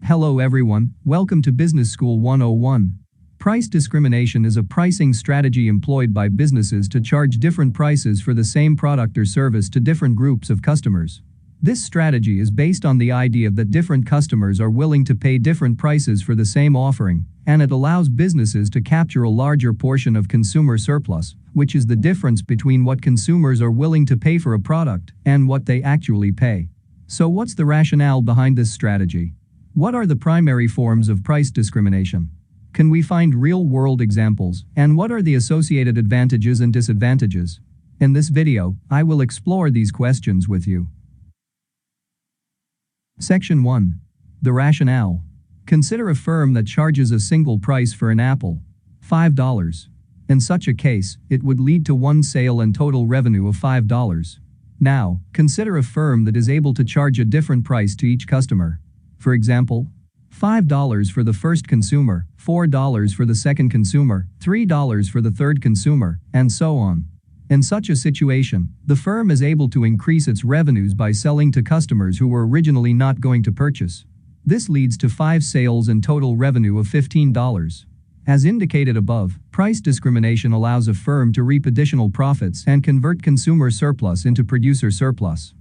Hello everyone, welcome to Business School 101. Price discrimination is a pricing strategy employed by businesses to charge different prices for the same product or service to different groups of customers. This strategy is based on the idea that different customers are willing to pay different prices for the same offering, and it allows businesses to capture a larger portion of consumer surplus, which is the difference between what consumers are willing to pay for a product and what they actually pay. So what's the rationale behind this strategy? What are the primary forms of price discrimination? Can we find real-world examples, and what are the associated advantages and disadvantages? In this video, I will explore these questions with you. Section 1. The rationale. Consider a firm that charges a single price for an apple, $5. In such a case, it would lead to one sale and total revenue of $5. Now, consider a firm that is able to charge a different price to each customer. For example, $5 for the first consumer, $4 for the second consumer, $3 for the third consumer, and so on. In such a situation, the firm is able to increase its revenues by selling to customers who were originally not going to purchase. This leads to 5 sales and total revenue of $15. As indicated above, price discrimination allows a firm to reap additional profits and convert consumer surplus into producer surplus.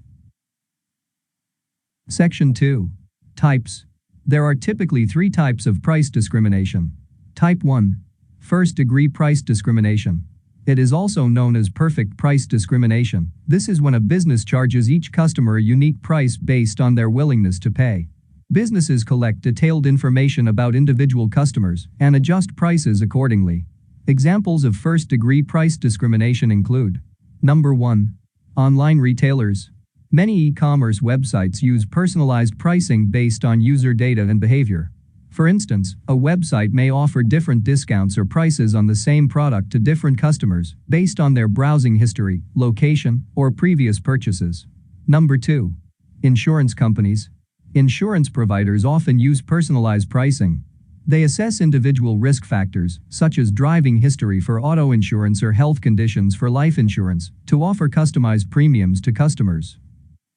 Section 2. Types. There are typically 3 types of price discrimination. Type 1. First-degree price discrimination. It is also known as perfect price discrimination. This is when a business charges each customer a unique price based on their willingness to pay. Businesses collect detailed information about individual customers and adjust prices accordingly. Examples of first-degree price discrimination include: Number 1. Online retailers. Many e-commerce websites use personalized pricing based on user data and behavior. For instance, a website may offer different discounts or prices on the same product to different customers based on their browsing history, location, or previous purchases. Number 2. Insurance companies. Insurance providers often use personalized pricing. They assess individual risk factors, such as driving history for auto insurance or health conditions for life insurance, to offer customized premiums to customers.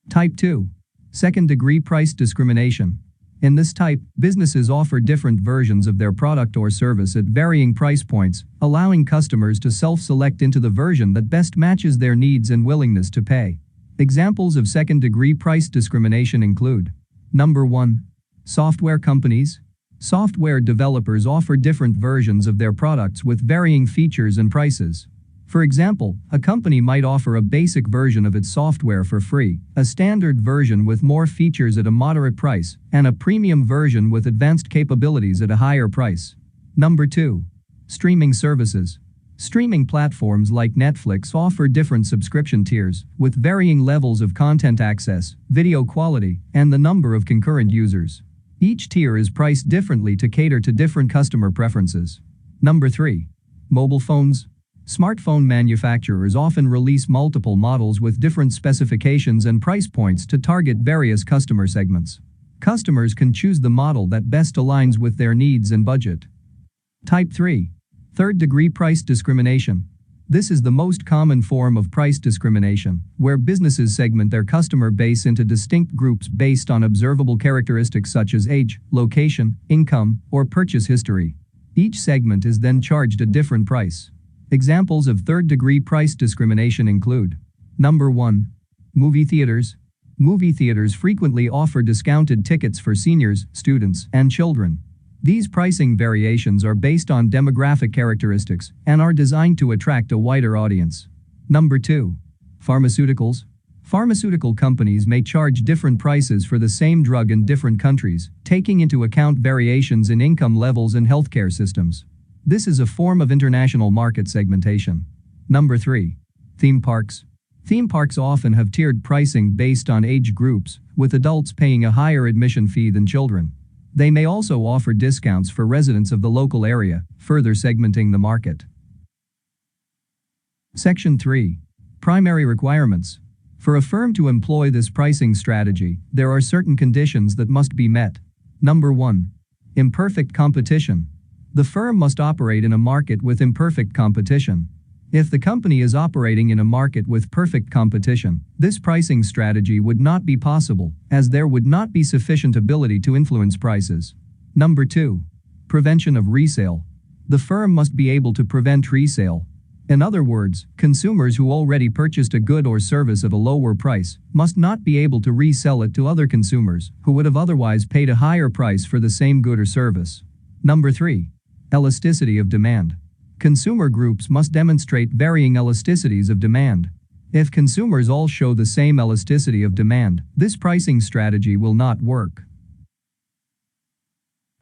Type 2. Second-degree price discrimination. In this type, businesses offer different versions of their product or service at varying price points, allowing customers to self-select into the version that best matches their needs and willingness to pay. Examples of second-degree price discrimination include: Number 1. Software companies. Software developers offer different versions of their products with varying features and prices. For example, a company might offer a basic version of its software for free, a standard version with more features at a moderate price, and a premium version with advanced capabilities at a higher price. Number 2. Streaming services. Streaming platforms like Netflix offer different subscription tiers, with varying levels of content access, video quality, and the number of concurrent users. Each tier is priced differently to cater to different customer preferences. Number 3. Mobile phones. Smartphone manufacturers often release multiple models with different specifications and price points to target various customer segments. Customers can choose the model that best aligns with their needs and budget. Type 3. Third-degree price discrimination. This is the most common form of price discrimination, where businesses segment their customer base into distinct groups based on observable characteristics such as age, location, income, or purchase history. Each segment is then charged a different price. Examples of third-degree price discrimination include: Number 1. Movie theaters. Movie theaters frequently offer discounted tickets for seniors, students, and children. These pricing variations are based on demographic characteristics and are designed to attract a wider audience. Number 2. Pharmaceuticals. Pharmaceutical companies may charge different prices for the same drug in different countries, taking into account variations in income levels and healthcare systems. This is a form of international market segmentation. Number 3. Theme parks. Theme parks often have tiered pricing based on age groups, with adults paying a higher admission fee than children. They may also offer discounts for residents of the local area, further segmenting the market. Section 3. Primary requirements. For a firm to employ this pricing strategy, there are certain conditions that must be met. Number 1. Imperfect competition. The firm must operate in a market with imperfect competition. If the company is operating in a market with perfect competition, this pricing strategy would not be possible, as there would not be sufficient ability to influence prices. Number 2. Prevention of resale. The firm must be able to prevent resale. In other words, consumers who already purchased a good or service at a lower price must not be able to resell it to other consumers who would have otherwise paid a higher price for the same good or service. Number 3. Elasticity of demand. Consumer groups must demonstrate varying elasticities of demand. If consumers all show the same elasticity of demand, this pricing strategy will not work.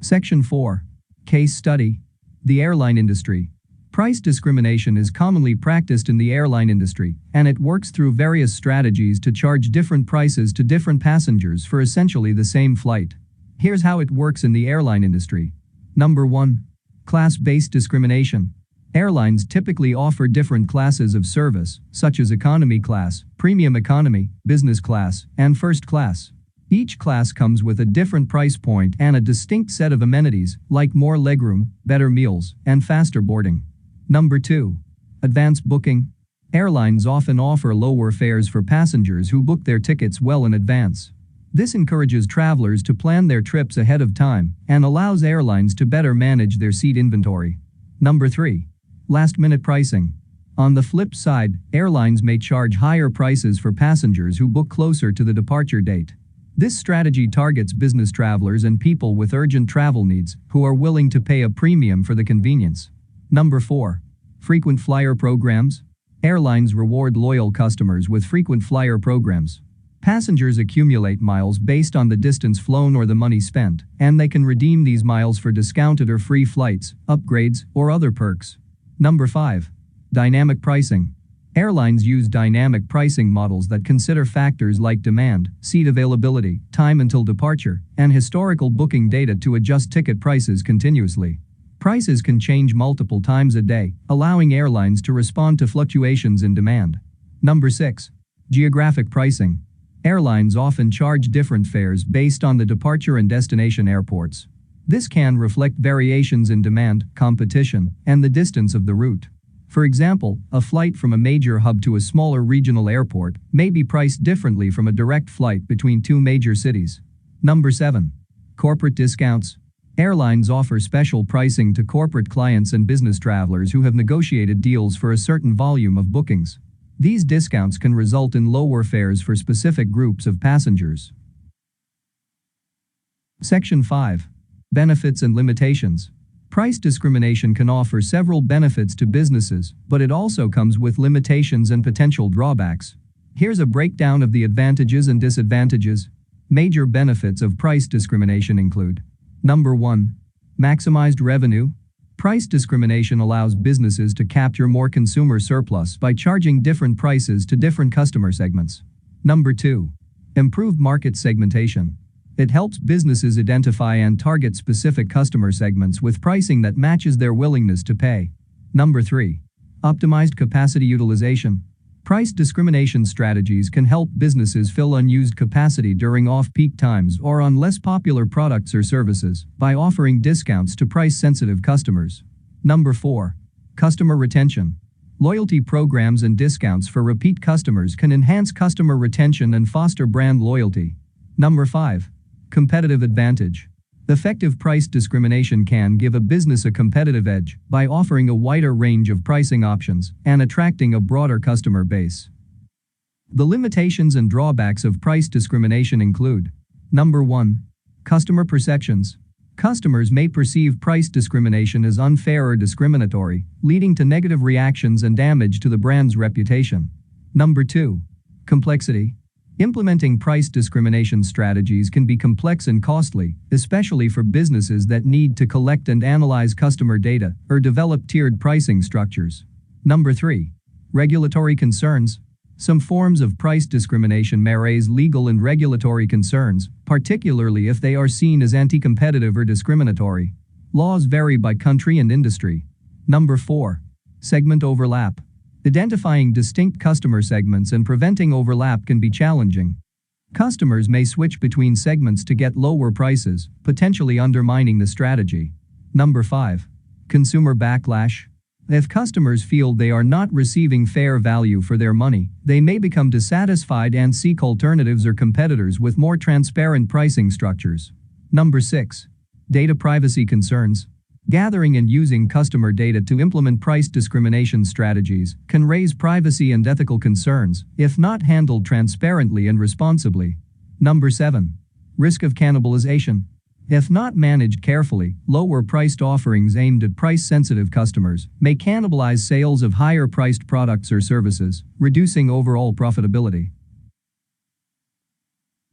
Section 4. Case study. The airline industry. Price discrimination is commonly practiced in the airline industry, and it works through various strategies to charge different prices to different passengers for essentially the same flight. Here's how it works in the airline industry. Number 1. Class-based discrimination. Airlines typically offer different classes of service, such as economy class, premium economy, business class, and first class. Each class comes with a different price point and a distinct set of amenities, like more legroom, better meals, and faster boarding. Number 2. Advance booking. Airlines often offer lower fares for passengers who book their tickets well in advance. This encourages travelers to plan their trips ahead of time and allows airlines to better manage their seat inventory. Number 3. Last-minute pricing. On the flip side, airlines may charge higher prices for passengers who book closer to the departure date. This strategy targets business travelers and people with urgent travel needs who are willing to pay a premium for the convenience. Number 4. Frequent flyer programs. Airlines reward loyal customers with frequent flyer programs. Passengers accumulate miles based on the distance flown or the money spent, and they can redeem these miles for discounted or free flights, upgrades, or other perks. Number 5. Dynamic pricing. Airlines use dynamic pricing models that consider factors like demand, seat availability, time until departure, and historical booking data to adjust ticket prices continuously. Prices can change multiple times a day, allowing airlines to respond to fluctuations in demand. Number 6. Geographic pricing. Airlines often charge different fares based on the departure and destination airports. This can reflect variations in demand, competition, and the distance of the route. For example, a flight from a major hub to a smaller regional airport may be priced differently from a direct flight between two major cities. Number 7. Corporate discounts. Airlines offer special pricing to corporate clients and business travelers who have negotiated deals for a certain volume of bookings. These discounts can result in lower fares for specific groups of passengers. Section 5. Benefits and limitations. Price discrimination can offer several benefits to businesses, but it also comes with limitations and potential drawbacks. Here's a breakdown of the advantages and disadvantages. Major benefits of price discrimination include: Number 1. Maximized revenue. Price discrimination allows businesses to capture more consumer surplus by charging different prices to different customer segments. Number 2. Improved market segmentation. It helps businesses identify and target specific customer segments with pricing that matches their willingness to pay. Number 3. Optimized capacity utilization. Price discrimination strategies can help businesses fill unused capacity during off-peak times or on less popular products or services by offering discounts to price-sensitive customers. Number 4. Customer retention. Loyalty programs and discounts for repeat customers can enhance customer retention and foster brand loyalty. Number 5. Competitive advantage. Effective price discrimination can give a business a competitive edge by offering a wider range of pricing options and attracting a broader customer base. The limitations and drawbacks of price discrimination include: Number 1. Customer perceptions. Customers may perceive price discrimination as unfair or discriminatory, leading to negative reactions and damage to the brand's reputation. Number 2. Complexity. Implementing price discrimination strategies can be complex and costly, especially for businesses that need to collect and analyze customer data or develop tiered pricing structures. Number 3. Regulatory concerns. Some forms of price discrimination may raise legal and regulatory concerns, particularly if they are seen as anti-competitive or discriminatory. Laws vary by country and industry. Number 4. Segment overlap. Identifying distinct customer segments and preventing overlap can be challenging. Customers may switch between segments to get lower prices, potentially undermining the strategy. Number 5. Consumer backlash. If customers feel they are not receiving fair value for their money, they may become dissatisfied and seek alternatives or competitors with more transparent pricing structures. Number 6. Data privacy concerns. Gathering and using customer data to implement price discrimination strategies can raise privacy and ethical concerns if not handled transparently and responsibly. Number 7. Risk of cannibalization. If not managed carefully, lower-priced offerings aimed at price-sensitive customers may cannibalize sales of higher-priced products or services, reducing overall profitability.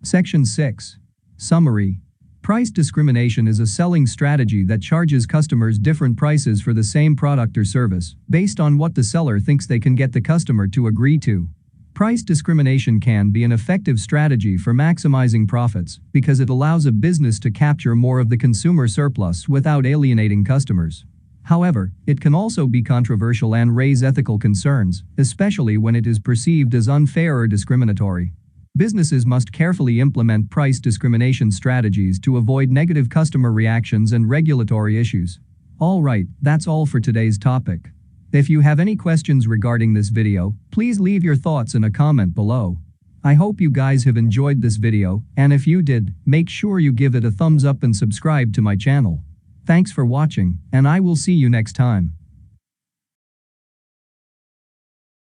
Section 6. Summary. Price discrimination is a selling strategy that charges customers different prices for the same product or service, based on what the seller thinks they can get the customer to agree to. Price discrimination can be an effective strategy for maximizing profits because it allows a business to capture more of the consumer surplus without alienating customers. However, it can also be controversial and raise ethical concerns, especially when it is perceived as unfair or discriminatory. Businesses must carefully implement price discrimination strategies to avoid negative customer reactions and regulatory issues. Alright, that's all for today's topic. If you have any questions regarding this video, please leave your thoughts in a comment below. I hope you guys have enjoyed this video, and if you did, make sure you give it a thumbs up and subscribe to my channel. Thanks for watching, and I will see you next time.